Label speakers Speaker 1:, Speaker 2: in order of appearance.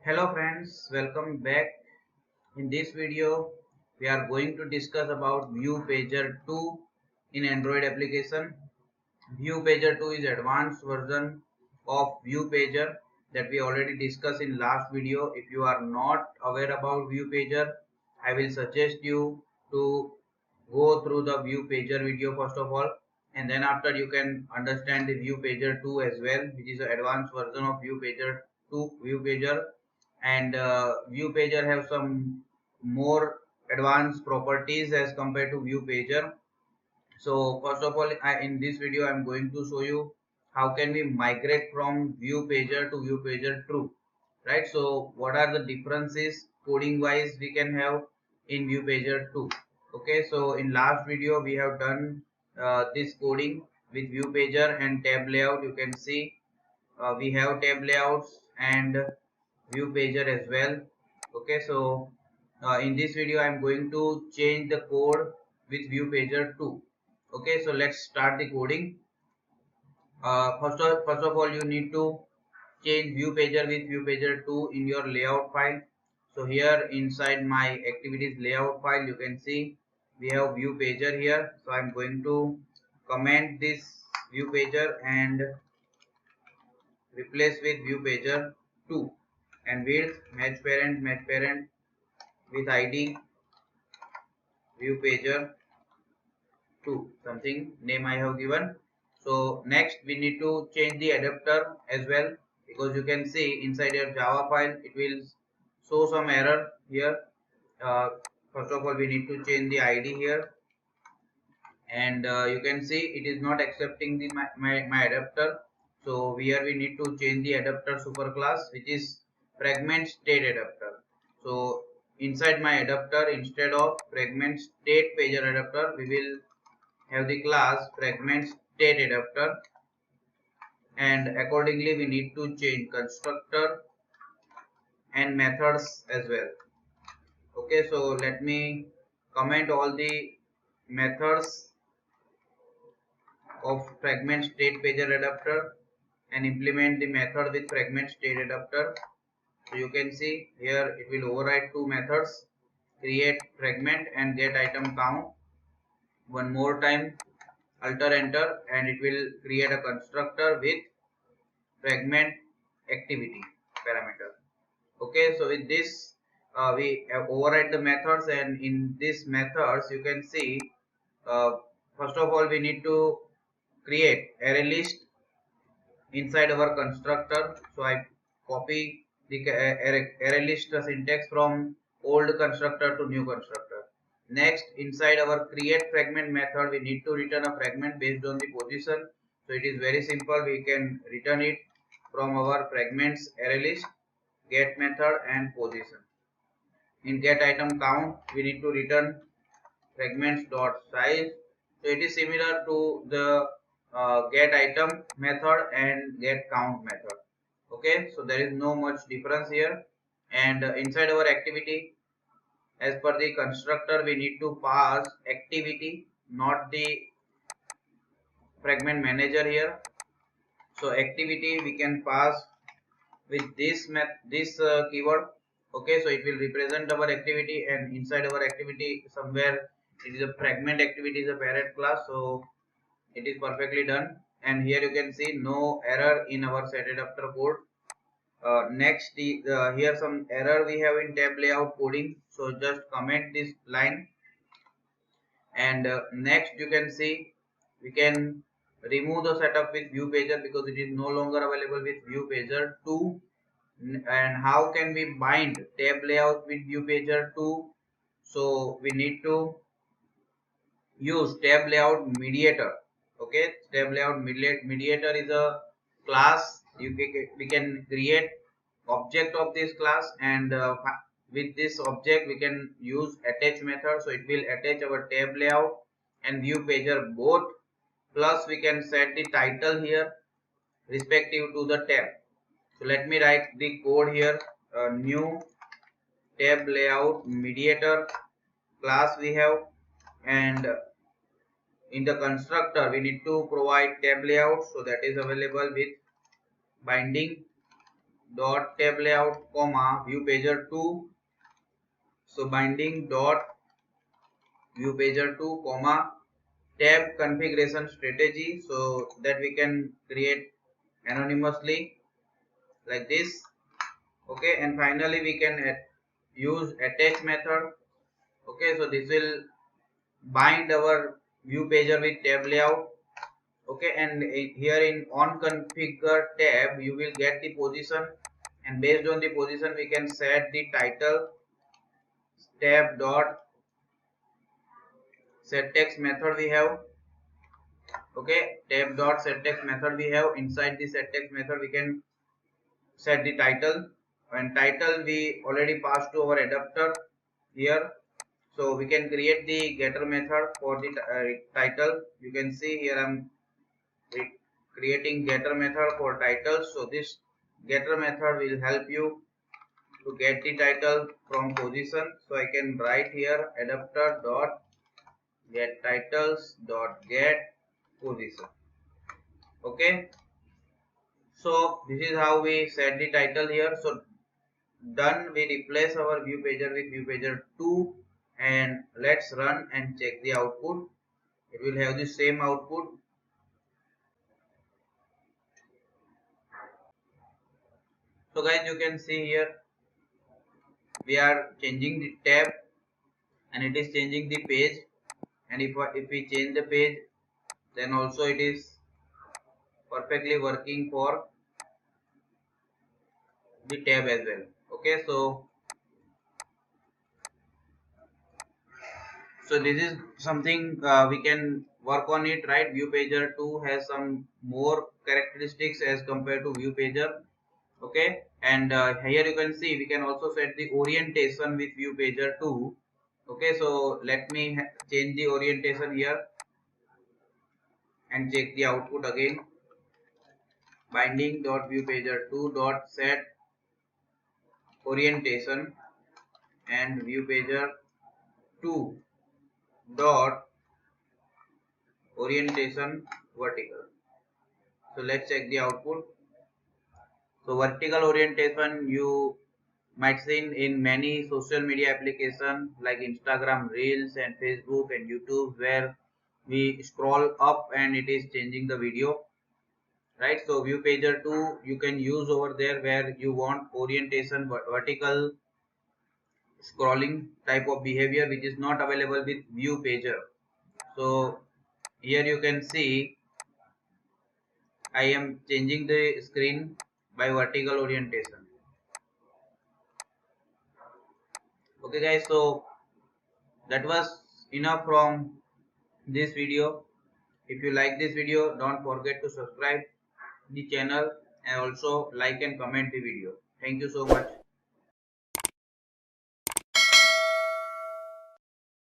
Speaker 1: Hello friends, welcome back. In this video, we are going to discuss about View Pager 2 in Android application. View Pager 2 is advanced version of View Pager that we already discussed in last video. If you are not aware about View Pager, I will suggest you to go through the View Pager video first of all, and then after you can understand the View Pager 2 as well, which is an advanced version of View Pager 2 View Pager. And View Pager have some more advanced properties as compared to View Pager. So first of all, in this video I'm going to show you how can we migrate from View Pager to View Pager 2, right? So what are the differences coding wise we can have in View Pager 2? Okay, so in last video we have done this coding with View Pager and tab layout. You can see we have tab layouts and View Pager as well. Okay, so in this video I'm going to change the code with View Pager 2. Okay, so let's start the coding. First of all, you need to change View Pager with View Pager 2 in your layout file. So here inside my activities layout file, you can see we have View Pager here. So I'm going to comment this View Pager and replace with View Pager 2, and width match parent with ID View Pager 2, something name I have given. So next we need to change the adapter as well, because you can see inside your Java file it will show some error here. uh, First of all, we need to change the ID here, and you can see it is not accepting the my adapter. So here we need to change the adapter superclass, which is fragment state adapter. So inside my adapter, instead of fragment state pager adapter, we will have the class fragment state adapter, and accordingly we need to change constructor and methods as well. Okay, so let me comment all the methods of fragment state pager adapter and implement the method with fragment state adapter. So you can see here it will override two methods, create fragment and get item count. One more time, alter enter, and it will create a constructor with fragment activity parameter. Okay, so with this we override the methods, and in this methods you can see uh, first of all we need to create array list inside our constructor. So I copy the array list syntax from old constructor to new constructor. Next, inside our create fragment method, we need to return a fragment based on the position. So it is very simple. We can return it from our fragments array list, get method and position. In get item count, we need to return fragments dot size. So it is similar to the get item method and get count method. Okay, so there is no much difference here. And inside our activity, as per the constructor, we need to pass activity, not the fragment manager here. So activity we can pass with this keyword. Okay, so it will represent our activity, and inside our activity somewhere it is a fragment activity is a parent class. So it is perfectly done, and here you can see no error in our set adapter code. Next, here some error we have in tab layout coding, so just comment this line. And next you can see we can remove the setup with View Pager because it is no longer available with View Pager 2. And how can we bind tab layout with View Pager 2? So we need to use tab layout mediator. Okay, tab layout mediator is a class. We can create object of this class, and with this object we can use attach method. So it will attach our tab layout and View Pager both. Plus we can set the title here respective to the tab. So let me write the code here. New tab layout mediator class we have, and in the constructor we need to provide tab layout, so that is available with binding dot tab layout comma view pager 2. So binding dot view pager 2 comma tab configuration strategy, so that we can create anonymously like this. Okay, and finally we can use attach method. Okay, so this will bind our view pager with tab layout. Okay, and here in on configure tab you will get the position, and based on the position we can set the title. Tab dot set text method we have. Okay, tab dot set text method we have. Inside the set text method we can set the title, and title we already passed to our adapter here. So we can create the getter method for the title. You can see here I'm creating getter method for title. So this getter method will help you to get the title from position. So I can write here adapter dot get titles dot get position. Okay, so this is how we set the title here. So done, we replace our view pager with view pager 2, and let's run and check the output. It will have the same output. So guys, you can see here we are changing the tab and it is changing the page, and if we change the page, then also it is perfectly working for the tab as well. Okay, so this is something we can work on it, right? View pager 2 has some more characteristics as compared to view pager. Okay, and here you can see we can also set the orientation with view pager 2. Okay, so let me change the orientation here and check the output again. Binding dot view pager 2 dot set orientation and view pager 2 dot orientation vertical. So let's check the output. So vertical orientation you might seen in many social media applications like Instagram Reels and Facebook and YouTube, where we scroll up and it is changing the video, right? So view pager 2 you can use over there where you want orientation vertical scrolling type of behavior, which is not available with view pager. So here you can see I am changing the screen by vertical orientation. Okay guys, so that was enough from this video. If you like this video, don't forget to subscribe the channel and also like and comment the video. Thank you so much.